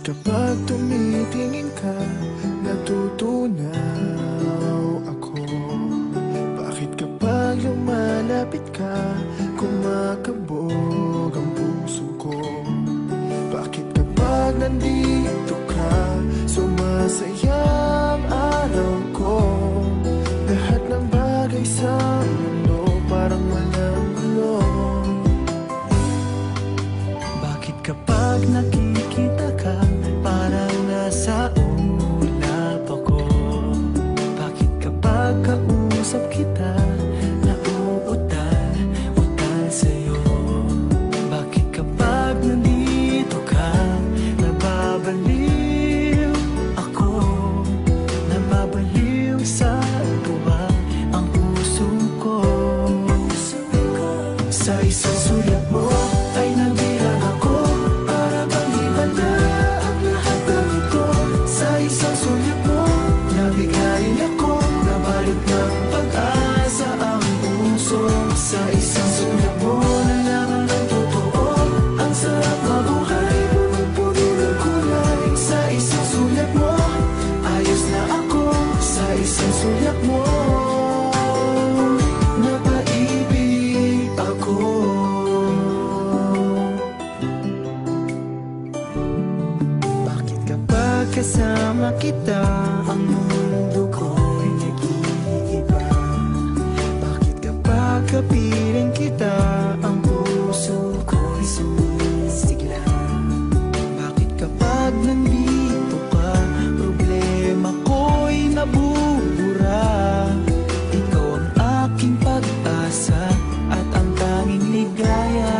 kapag tumitingin ka, natutunaw ako? Bakit kapag lumalapit ka, kumakabog ang puso ko? Bakit kapag nandito ka, sumasaya ang araw ko? Lahat ng bagay sa mundo parang walang gulo. Bakit kapag nakikita ka, parang nasa ulap ako? Bakit kapag kausap kita, nauutal-utal sa'yo? Bakit kapag nandito ka, nababaliw ako? Nababaliw sa tuwa ang puso ko. Sa isang sulat mo ay nabilang ako, para bang himanda ang lahat ng ito. Sa isang sulat mo, nabigayin ako, nabalot ng pag-asa ang puso. Sa isang sulat mo, nalaman ng totoo, ang sarap mabuhay, punong-puno ng kulay. Sa isang sulat mo, ayos na ako. Sa isang sulat mo, napaibig ako. Bakit kapag kasama kita, ang mundo ko'y nag-iiba? Bakit kapag kapiling kita, ang puso ko'y sumisigla? Bakit kapag nandito ka, problema ko'y nabubura? Ikaw ang aking pag-asa at ang tanging ligaya.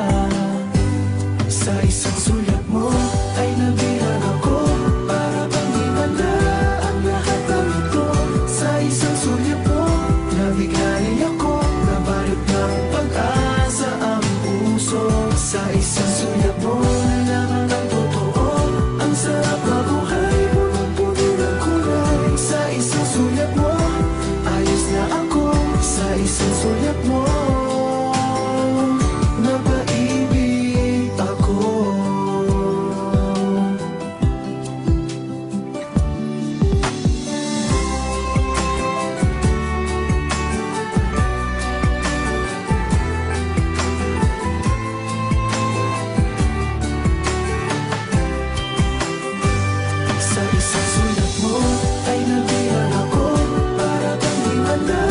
Sa isang sulat mo ay nabilang ako, para bang himanda ang lahat ng ito. Sa isang sulat mo, nabigayin ako, nabalot ng pag-asa ang puso. Sa isang sulat mo, nalaman ng totoo, ang sarap mabuhay, punong-puno ng kulay. Sa isang sulat mo, ayos na ako. Sa isang sulat mo, napaibig ako. Sa isang sulat mo ay nabilang ako, para bang himanda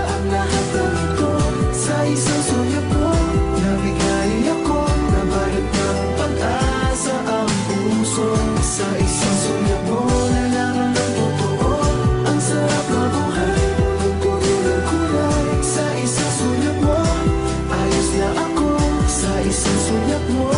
ang lahat ng ito. Sa isang sulat mo, nabigayin ako, nabalot ng pag-asa ang puso. Sa isang sulat mo, nalaman ng totoo, ang sarap mabuhay, punong-puno ng kulay. Sa isang sulat mo, ayos na ako. Sa isang sulat mo,